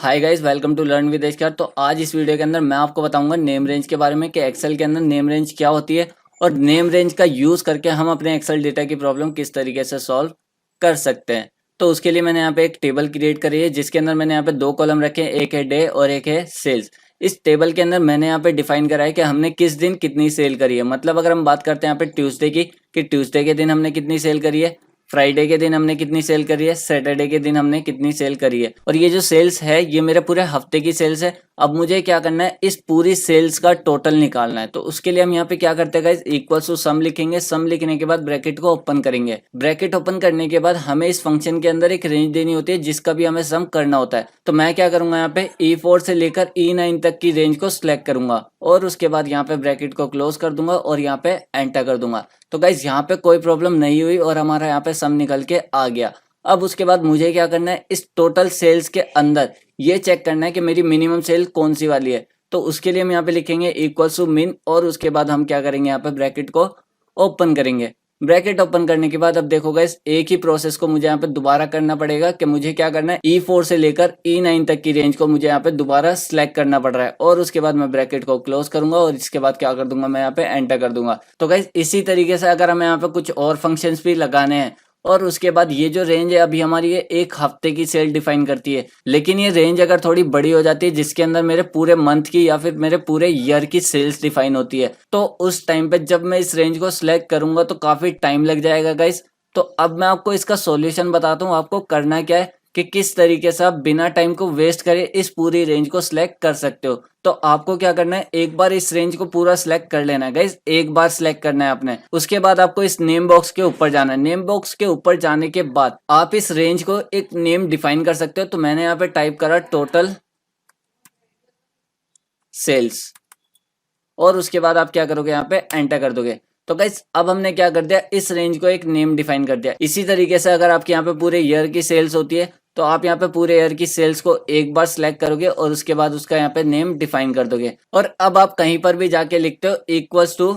Hi guys, welcome to learn with HKR. तो आज इस वीडियो के अंदर मैं आपको बताऊंगा नेम रेंज के बारे में कि एक्सेल के अंदर नेम रेंज क्या होती है और नेम रेंज का यूज करके हम अपने एक्सेल डेटा की प्रॉब्लम किस तरीके से सॉल्व कर सकते हैं। तो उसके लिए मैंने यहाँ पे एक टेबल क्रिएट करी है जिसके अंदर मैंने यहाँ पे दो कॉलम रखे हैं, एक है डे और एक है सेल्स। इस टेबल के अंदर मैंने यहाँ पे डिफाइन करा है कि हमने किस दिन कितनी सेल करी है। मतलब अगर हम बात करते हैं यहाँ पे ट्यूसडे की, कि ट्यूसडे के दिन हमने कितनी सेल करी है, फ्राइडे के दिन हमने कितनी सेल करी है, सैटरडे के दिन हमने कितनी सेल करी है। और ये जो सेल्स है ये मेरे पूरे हफ्ते की सेल्स है। अब मुझे क्या करना है, इस पूरी सेल्स का टोटल निकालना है। तो उसके लिए हम यहाँ पे क्या करते हैं गाइस, इक्वल्स टू सम लिखेंगे। सम लिखने के बाद ब्रैकेट को ओपन करेंगे। ब्रैकेट ओपन करने के बाद हमें इस फंक्शन के अंदर एक रेंज देनी होती है जिसका भी हमें सम करना होता है। तो मैं क्या करूंगा, यहाँ पे E4 से लेकर E9 तक की रेंज को सिलेक्ट करूंगा और उसके बाद यहाँ पे ब्रैकेट को क्लोज कर दूंगा और यहाँ पे एंटर कर दूंगा। तो गाइस यहाँ पे कोई प्रॉब्लम नहीं हुई और हमारा यहाँ पे सम निकल के आ गया। अब उसके बाद मुझे क्या करना है, इस टोटल सेल्स के अंदर ये चेक करना है कि मेरी मिनिमम सेल कौन सी वाली है। तो उसके लिए हम यहाँ पे लिखेंगे इक्वल्स टू मिन और उसके बाद हम क्या करेंगे, यहाँ पे ब्रैकेट को ओपन करेंगे। ब्रैकेट ओपन करने के बाद अब देखो गाइस, एक ही प्रोसेस को मुझे यहाँ पे दोबारा करना पड़ेगा कि मुझे क्या करना है, E4 से लेकर E9 तक की रेंज को मुझे यहाँ पे दोबारा सिलेक्ट करना पड़ रहा है। और उसके बाद मैं ब्रैकेट को क्लोज करूंगा और इसके बाद क्या कर दूंगा, मैं यहाँ पे एंटर कर दूंगा। तो गाइस इसी तरीके से अगर हमें यहाँ पे कुछ और फंक्शंस भी लगाने हैं और उसके बाद ये जो रेंज है अभी हमारी ये एक हफ्ते की सेल डिफाइन करती है, लेकिन ये रेंज अगर थोड़ी बड़ी हो जाती है जिसके अंदर मेरे पूरे मंथ की या फिर मेरे पूरे ईयर की सेल्स डिफाइन होती है, तो उस टाइम पे जब मैं इस रेंज को सिलेक्ट करूंगा तो काफी टाइम लग जाएगा गाइस। तो अब मैं आपको इसका सॉल्यूशन बताता हूँ, आपको करना क्या है कि किस तरीके से आप बिना टाइम को वेस्ट करे इस पूरी रेंज को सिलेक्ट कर सकते हो। तो आपको क्या करना है, एक बार इस रेंज को पूरा सिलेक्ट कर लेना है गाइस, एक बार सिलेक्ट करना है आपने। उसके बाद आपको इस नेम बॉक्स के ऊपर जाना है। नेम बॉक्स के ऊपर जाने के बाद आप इस रेंज को एक नेम डिफाइन कर सकते हो। तो मैंने यहाँ पे टाइप करा टोटल सेल्स और उसके बाद आप क्या करोगे, यहाँ पे एंटर कर दोगे। तो गाइस अब हमने क्या कर दिया, इस रेंज को एक नेम डिफाइन कर दिया। इसी तरीके से अगर आपके यहाँ पे पूरे ईयर की सेल्स होती है तो आप यहाँ पे पूरे ईयर की सेल्स को एक बार सिलेक्ट करोगे और उसके बाद उसका यहाँ पे नेम डिफाइन कर दोगे। और अब आप कहीं पर भी जाके लिखते हो इक्वल्स टू,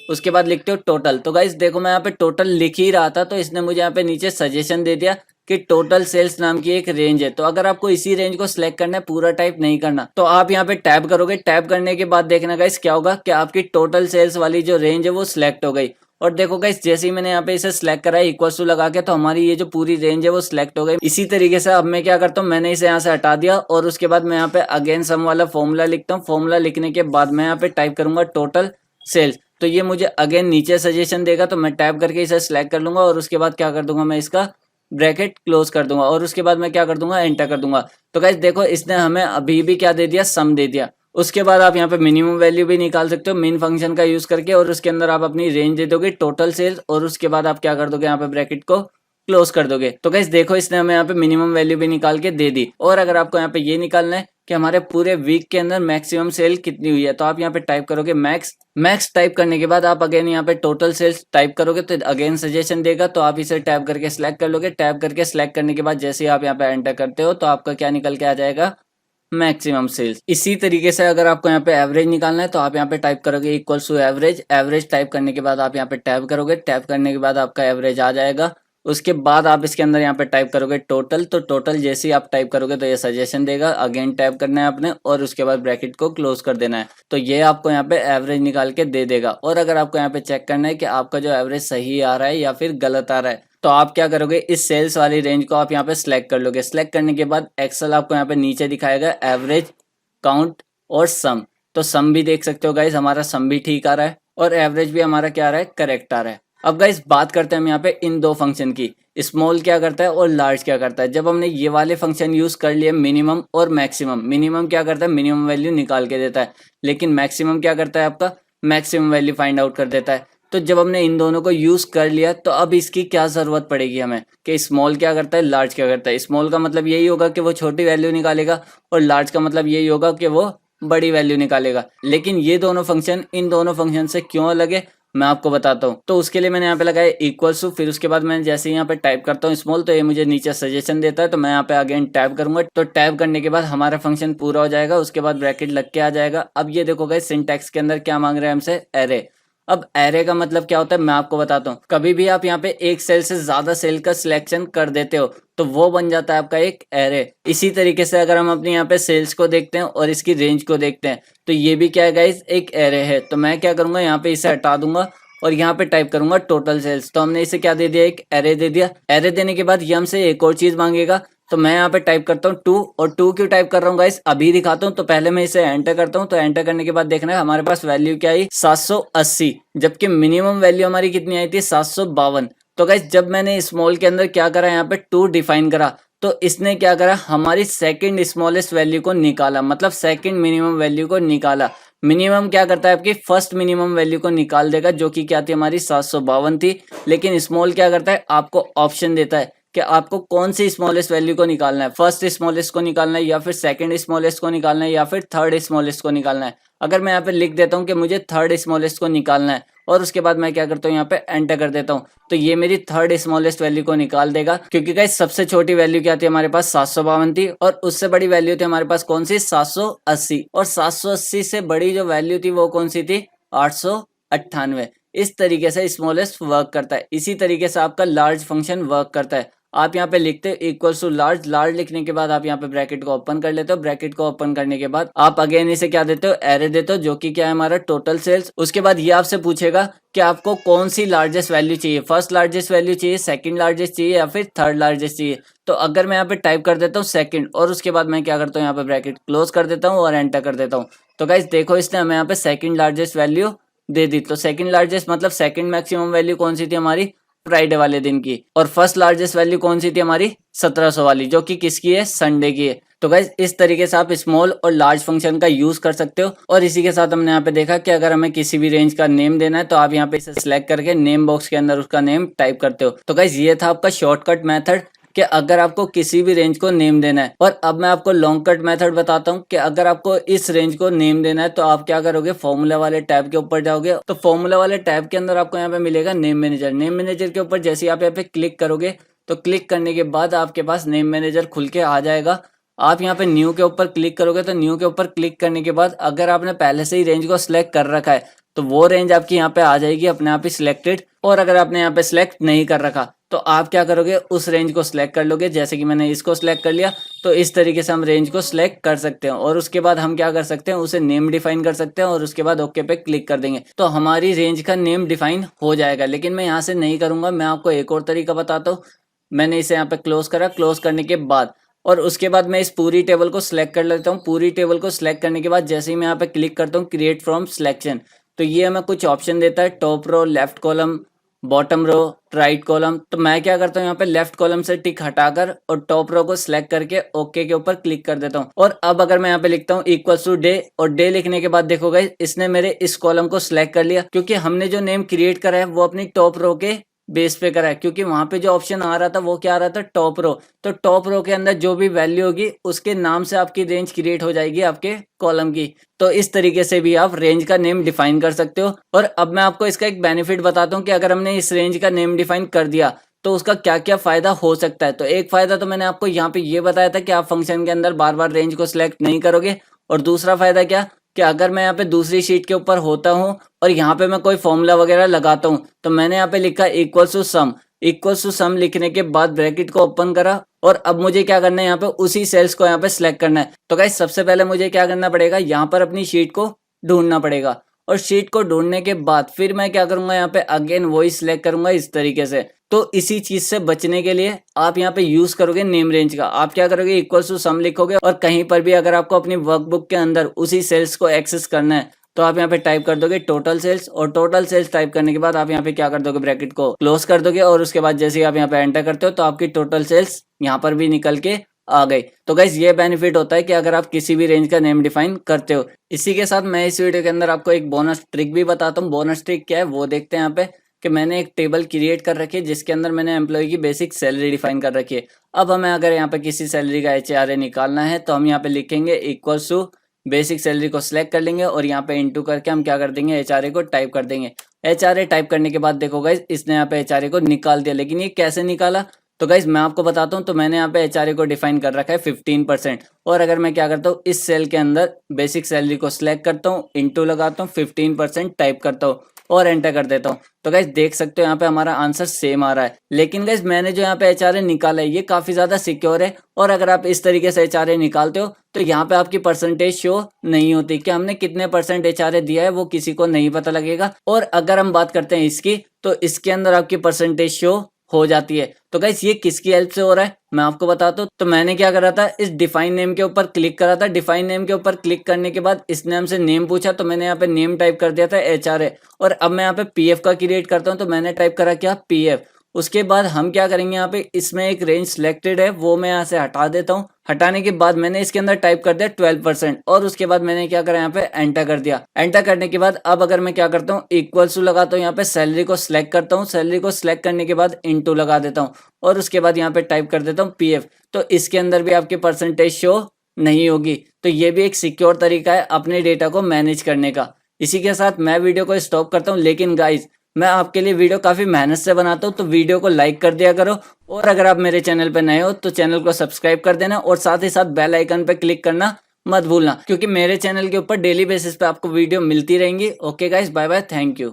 उसके बाद लिखते हो टोटल। तो गाइस देखो मैं यहाँ पे टोटल लिख ही रहा था तो इसने मुझे यहाँ पे नीचे सजेशन दे दिया कि टोटल सेल्स नाम की एक रेंज है। तो अगर आपको इसी रेंज को सिलेक्ट करना है, पूरा टाइप नहीं करना, तो आप यहाँ पे टैब करोगे। टैब करने के बाद देखना गाइस क्या होगा कि आपकी टोटल सेल्स वाली जो रेंज है वो सिलेक्ट हो गई। और देखो गाइस जैसे ही मैंने यहाँ पे इसे सिलेक्ट करा है इक्वल्स टू लगा के, तो हमारी ये जो पूरी रेंज है वो सिलेक्ट हो गई। इसी तरीके से अब मैं क्या करता हूँ, मैंने इसे यहाँ से हटा दिया और उसके बाद मैं यहाँ पे अगेन सम वाला फॉर्मूला लिखता हूँ। फॉर्मूला लिखने के बाद मैं यहाँ पे टाइप करूंगा टोटल सेल्स। तो ये मुझे अगेन नीचे सजेशन देगा, तो मैं टैप करके इसे सिलेक्ट कर लूंगा और उसके बाद क्या कर दूंगा, मैं इसका ब्रैकेट क्लोज कर दूंगा और उसके बाद मैं क्या कर दूंगा, एंटर कर दूंगा। तो गाइस देखो इसने हमें अभी भी क्या दे दिया, सम दे दिया। उसके बाद आप यहाँ पे मिनिमम वैल्यू भी निकाल सकते हो मेन फंक्शन का यूज करके और उसके अंदर आप अपनी रेंज दे दोगे टोटल सेल्स और उसके बाद आप क्या कर दोगे, यहाँ पे ब्रैकेट को क्लोज कर दोगे। तो गाइस देखो इसने हमें यहाँ पे मिनिमम वैल्यू भी निकाल के दे दी। और अगर आपको यहाँ पे ये निकालना है कि हमारे पूरे वीक के अंदर मैक्सिमम सेल कितनी हुई है, तो आप यहाँ पे टाइप करोगे मैक्स टाइप करने के बाद आप अगेन यहाँ पे टोटल सेल्स टाइप करोगे तो अगेन सजेशन देगा। तो आप इसे टैप करके सिलेक्ट कर लोगे। टैप करके सिलेक्ट करने के बाद जैसे ही आप यहाँ पे एंटर करते हो तो आपका क्या निकल के आ जाएगा, मैक्सिमम सेल्स। इसी तरीके से अगर आपको यहाँ पे एवरेज निकालना है तो आप यहाँ पे टाइप करोगे equals to average. Average type करने के बाद आप यहाँ पे टैप करोगे। टैप करने के बाद आपका एवरेज आ जाएगा। उसके बाद आप इसके अंदर यहाँ पे टाइप करोगे टोटल। तो टोटल जैसे ही आप टाइप करोगे तो ये सजेशन देगा, अगेन टैप करना है आपने और उसके बाद ब्रैकेट को क्लोज कर देना है। तो ये आपको यहाँ पे एवरेज निकाल के दे देगा। और अगर आपको यहाँ पे चेक करना है कि आपका जो एवरेज सही आ रहा है या फिर गलत आ रहा है, तो आप क्या करोगे, इस सेल्स वाली रेंज को आप यहाँ पे सिलेक्ट कर लोगे। सिलेक्ट करने के बाद एक्सेल आपको यहाँ पे नीचे दिखाएगा एवरेज, काउंट और सम। तो सम भी देख सकते हो गाइस, हमारा सम भी ठीक आ रहा है और एवरेज भी हमारा क्या आ रहा है, करेक्ट आ रहा है। अब गाइस बात करते हैं हम यहाँ पे इन दो फंक्शन की, स्मॉल क्या करता है और लार्ज क्या करता है। जब हमने ये वाले फंक्शन यूज कर लिए मिनिमम और मैक्सिमम, मिनिमम क्या करता है, मिनिमम वैल्यू निकाल के देता है, लेकिन मैक्सिमम क्या करता है, आपका मैक्सिमम वैल्यू फाइंड आउट कर देता है। तो जब हमने इन दोनों को यूज कर लिया तो अब इसकी क्या जरूरत पड़ेगी हमें कि स्मॉल क्या करता है, लार्ज क्या करता है। स्मॉल का मतलब यही होगा कि वो छोटी वैल्यू निकालेगा और लार्ज का मतलब यही होगा कि वो बड़ी वैल्यू निकालेगा। लेकिन ये दोनों फंक्शन इन दोनों फंक्शन से क्यों अलग है मैं आपको बताता हूँ। तो उसके लिए मैंने यहाँ पे लगाया इक्वल्स टू, फिर उसके बाद मैं जैसे ही यहाँ पे टाइप करता हूँ स्मॉल तो ये मुझे नीचे सजेशन देता है। तो मैं यहाँ पे अगेन टैप करूंगा। तो टैप करने के बाद हमारा फंक्शन पूरा हो जाएगा। उसके बाद ब्रैकेट लग के आ जाएगा। अब ये देखो गाइस सिंटैक्स के अंदर क्या मांग रहे हैं हमसे, एरे। अब एरे का मतलब क्या होता है मैं आपको बताता हूँ। कभी भी आप यहाँ पे एक सेल से ज्यादा सेल का सिलेक्शन कर देते हो तो वो बन जाता है आपका एक एरे। इसी तरीके से अगर हम अपने यहाँ पे सेल्स को देखते हैं और इसकी रेंज को देखते हैं तो ये भी क्या है गाइस, एक एरे है। तो मैं क्या करूंगा, यहाँ पे इसे हटा दूंगा और यहाँ पे टाइप करूंगा टोटल सेल्स। तो हमने इसे क्या दे दिया, एक एरे दे दिया। एरे देने के बाद ये हमसे एक और चीज मांगेगा, तो मैं यहाँ पे टाइप करता हूँ 2। और 2 क्यों टाइप कर रहा हूँ गाइस अभी दिखाता हूँ। तो पहले मैं इसे एंटर करता हूँ। तो एंटर करने के बाद देखना है हमारे पास वैल्यू क्या आई, 780, जबकि मिनिमम वैल्यू हमारी कितनी आई थी, 752। तो गाइस जब मैंने स्मॉल के अंदर क्या करा, यहाँ पे 2 डिफाइन करा, तो इसने क्या करा, हमारी सेकंड स्मॉलेस्ट वैल्यू को निकाला, मतलब सेकंड मिनिमम वैल्यू को निकाला। मिनिमम क्या करता है, आपकी फर्स्ट मिनिमम वैल्यू को निकाल देगा, जो कि क्या थी, हमारी 752 थी। लेकिन स्मॉल क्या करता है, आपको ऑप्शन देता है कि आपको कौन सी स्मॉलेस्ट वैल्यू को निकालना है, फर्स्ट स्मॉलेस्ट को निकालना है, या फिर सेकंड स्मॉलेस्ट को निकालना है, या फिर थर्ड स्मॉलेस्ट को निकालना है। अगर मैं यहाँ पे लिख देता हूँ कि मुझे थर्ड स्मॉलेस्ट को निकालना है, और उसके बाद मैं क्या करता हूँ, यहाँ पे एंटर कर देता हूँ, तो ये मेरी थर्ड स्मॉलेस्ट वैल्यू को निकाल देगा। क्योंकि गाइस सबसे छोटी वैल्यु क्या थी, हमारे पास 752 थी, और उससे बड़ी वैल्यू थी हमारे पास कौन सी, 780। और 780 से बड़ी जो वैल्यू थी वो कौन सी थी, 898। इस तरीके से स्मॉलेस्ट वर्क करता है। इसी तरीके से आपका लार्ज फंक्शन वर्क करता है। आप यहाँ पे लिखते हो इक्वल्स टू लार्ज, लार्ज लिखने के बाद आप यहाँ पे ब्रैकेट को ओपन कर लेते हो। ब्रैकेट को ओपन करने के बाद आप अगेन इसे क्या देते हो, एरे देते हो, जो कि क्या है, हमारा टोटल सेल्स। उसके बाद ये आपसे पूछेगा कि आपको कौन सी लार्जेस्ट वैल्यू चाहिए, फर्स्ट लार्जेस्ट वैल्यू चाहिए, सेकंड लार्जेस्ट चाहिए, या फिर थर्ड लार्जेस्ट चाहिए। तो अगर मैं यहाँ पे टाइप कर देता हूँ सेकंड, और उसके बाद मैं क्या करता हूँ, यहाँ पे ब्रैकेट क्लोज कर देता हूँ और एंटर कर देता हूँ। तो गाइस देखो, इसने हमें यहाँ पे सेकंड लार्जेस्ट वैल्यू दे दी। तो सेकंड लार्जेस्ट मतलब सेकंड मैक्सिमम वैल्यू कौन सी थी, हमारी फ्राइडे वाले दिन की। और फर्स्ट लार्जेस्ट वैल्यू कौन सी थी, हमारी 1700 वाली, जो कि किसकी है, संडे की है। तो गाइस इस तरीके से आप स्मॉल और लार्ज फंक्शन का यूज कर सकते हो। और इसी के साथ हमने यहाँ पे देखा कि अगर हमें किसी भी रेंज का नेम देना है तो आप यहाँ पे इसे सिलेक्ट करके नेम बॉक्स के अंदर उसका नेम टाइप करते हो। तो गाइस ये था आपका शॉर्टकट मेथड कि अगर आपको किसी भी रेंज को नेम देना है। और अब मैं आपको लॉन्ग कट मेथड बताता हूँ कि अगर आपको इस रेंज को नेम देना है तो आप क्या करोगे, फॉर्मूला वाले टैब के ऊपर जाओगे। तो फॉर्मूला वाले टैब के अंदर आपको यहाँ पे मिलेगा नेम मैनेजर। नेम मैनेजर के ऊपर जैसे आप यहाँ पे क्लिक करोगे तो क्लिक करने के बाद आपके पास नेम मैनेजर खुल के आ जाएगा। आप यहाँ पे न्यू के ऊपर क्लिक करोगे तो न्यू के ऊपर क्लिक करने के बाद अगर आपने पहले से ही रेंज को सिलेक्ट कर रखा है तो वो रेंज आपकी यहाँ पे आ जाएगी अपने आप ही सिलेक्टेड। और अगर आपने यहाँ पे सिलेक्ट नहीं कर रखा तो आप क्या करोगे, उस रेंज को सिलेक्ट कर लोगे। जैसे कि मैंने इसको सिलेक्ट कर लिया, तो इस तरीके से हम रेंज को सिलेक्ट कर सकते हैं। और उसके बाद हम क्या कर सकते हैं, उसे नेम डिफाइन कर सकते हैं, और उसके बाद ओके पे क्लिक कर देंगे तो हमारी रेंज का नेम डिफाइन हो जाएगा। लेकिन मैं यहाँ से नहीं करूंगा, मैं आपको एक और तरीका बताता हूँ। मैंने इसे यहाँ पे क्लोज करा, क्लोज करने के बाद और उसके बाद मैं इस पूरी टेबल को सिलेक्ट कर लेता हूँ। पूरी टेबल को सिलेक्ट करने के बाद जैसे ही मैं यहाँ पे क्लिक करता हूँ क्रिएट फ्रॉम सिलेक्शन, तो ये हमें कुछ ऑप्शन देता है, top row, left column, bottom row, right column. तो मैं क्या करता हूँ, यहाँ पे लेफ्ट कॉलम से टिक हटाकर और टॉप रो को सिलेक्ट करके ओके के ऊपर क्लिक कर देता हूँ। और अब अगर मैं यहाँ पे लिखता हूँ इक्वल्स टू डे, और डे लिखने के बाद देखो गाइस इसने मेरे इस कॉलम को सिलेक्ट कर लिया, क्योंकि हमने जो नेम क्रिएट करा है वो अपनी टॉप रो के बेस पे करा है। क्योंकि वहां पे जो ऑप्शन आ रहा था वो क्या आ रहा था, टॉप रो। तो टॉप रो के अंदर जो भी वैल्यू होगी उसके नाम से आपकी रेंज क्रिएट हो जाएगी आपके कॉलम की। तो इस तरीके से भी आप रेंज का नेम डिफाइन कर सकते हो। और अब मैं आपको इसका एक बेनिफिट बताता हूँ कि अगर हमने इस रेंज का नेम डिफाइन कर दिया तो उसका क्या क्या फायदा हो सकता है। तो एक फायदा तो मैंने आपको यहाँ पे ये बताया था कि आप फंक्शन के अंदर बार बार रेंज को सिलेक्ट नहीं करोगे। और दूसरा फायदा क्या, कि अगर मैं यहाँ पे दूसरी शीट के ऊपर होता हूँ और यहाँ पे मैं कोई फॉर्मूला वगैरह लगाता हूँ, तो मैंने यहाँ पे लिखा equals to sum. Equals to sum लिखने के बाद ब्रैकेट को ओपन करा, और अब मुझे क्या करना है, यहाँ पे उसी सेल्स को यहाँ पे सिलेक्ट करना है। तो गाइस सबसे पहले मुझे क्या करना पड़ेगा, यहाँ पर अपनी शीट को ढूंढना पड़ेगा। और शीट को ढूंढने के बाद फिर मैं क्या करूंगा, यहाँ पे अगेन वही सिलेक्ट करूंगा इस तरीके से। तो इसी चीज से बचने के लिए आप यहाँ पे यूज करोगे नेम रेंज का। आप क्या करोगे, इक्वल्स टू सम लिखोगे, और कहीं पर भी अगर आपको अपनी वर्कबुक के अंदर उसी सेल्स को एक्सेस करना है तो आप यहाँ पे टाइप कर दोगे टोटल सेल्स। और टोटल सेल्स टाइप करने के बाद आप यहाँ पे क्या कर दोगे, ब्रैकेट को क्लोज कर दोगे, और उसके बाद जैसे ही आप यहाँ पे एंटर करते हो तो आपकी टोटल सेल्स यहाँ पर भी निकल के आ गई। तो गाइस ये बेनिफिट होता है कि अगर आप किसी भी रेंज का नेम डिफाइन करते हो। इसी के साथ मैं इस वीडियो के अंदर आपको एक बोनस ट्रिक भी बताता हूँ। बोनस ट्रिक क्या है वो देखते हैं यहाँ पे, कि मैंने एक टेबल क्रिएट कर रखी है जिसके अंदर मैंने एम्प्लॉय की बेसिक सैलरी डिफाइन कर रखी है। अब हमें अगर यहाँ पे किसी सैलरी का HRA निकालना है तो हम यहाँ पे लिखेंगे इक्वल्स टू बेसिक सैलरी को सिलेक्ट कर लेंगे, और यहाँ पे इंटू करके हम क्या कर देंगे, HRA को टाइप कर देंगे। HRA टाइप करने के बाद देखो गाइस इसने यहाँ पे HRA को निकाल दिया। लेकिन ये कैसे निकाला, तो गाइस मैं आपको बताता हूँ। तो मैंने यहाँ पे HRA को डिफाइन कर रखा है 15%। और अगर मैं क्या करता हूँ, इस सेल के अंदर बेसिक सैलरी को सिलेक्ट करता हूँ, इंटू लगाता हूँ, 15% टाइप करता हूँ, और एंटर कर देता हूँ। तो गाइस देख सकते हो यहाँ पे हमारा आंसर सेम आ रहा है, लेकिन गाइस मैंने जो यहाँ पे HRA निकाला है ये काफी ज्यादा सिक्योर है। और अगर आप इस तरीके से HRA निकालते हो तो यहाँ पे आपकी परसेंटेज शो नहीं होती कि हमने कितने % HRA दिया है, वो किसी को नहीं पता लगेगा। और अगर हम बात करते हैं इसकी, तो इसके अंदर आपकी परसेंटेज शो हो जाती है। तो गाइस ये किसकी हेल्प से हो रहा है मैं आपको बताता हूँ। तो मैंने क्या करा था, इस डिफाइन नेम के ऊपर क्लिक करा था। डिफाइन नेम के ऊपर क्लिक करने के बाद इसने हमसे नेम पूछा, तो मैंने यहाँ पे नेम टाइप कर दिया था HRA। और अब मैं यहाँ पे PF का क्रिएट करता हूँ, तो मैंने टाइप करा क्या, PF। उसके बाद हम क्या करेंगे, यहाँ पे इसमें एक रेंज सिलेक्टेड है वो मैं यहाँ से हटा देता हूँ। हटाने के बाद मैंने इसके अंदर टाइप कर दिया 12%। और उसके बाद मैंने क्या करा, यहाँ पे एंटर कर दिया। एंटर करने के बाद अब अगर मैं क्या करता हूँ, इक्वल्स टू लगाता हूँ, यहाँ पे सैलरी को सिलेक्ट करता हूँ। सैलरी को सिलेक्ट करने के बाद इनटू लगा देता हूँ और उसके बाद यहाँ पे टाइप कर देता हूँ PF। तो इसके अंदर भी आपकी परसेंटेज शो नहीं होगी। तो ये भी एक सिक्योर तरीका है अपने डेटा को मैनेज करने का। इसी के साथ मैं वीडियो को स्टॉप करता हूँ, लेकिन गाइज मैं आपके लिए वीडियो काफी मेहनत से बनाता हूँ, तो वीडियो को लाइक कर दिया करो। और अगर आप मेरे चैनल पे नए हो तो चैनल को सब्सक्राइब कर देना और साथ ही साथ बेल आइकन पे क्लिक करना मत भूलना, क्योंकि मेरे चैनल के ऊपर डेली बेसिस पे आपको वीडियो मिलती रहेंगी। Okay guys, bye bye, thank you.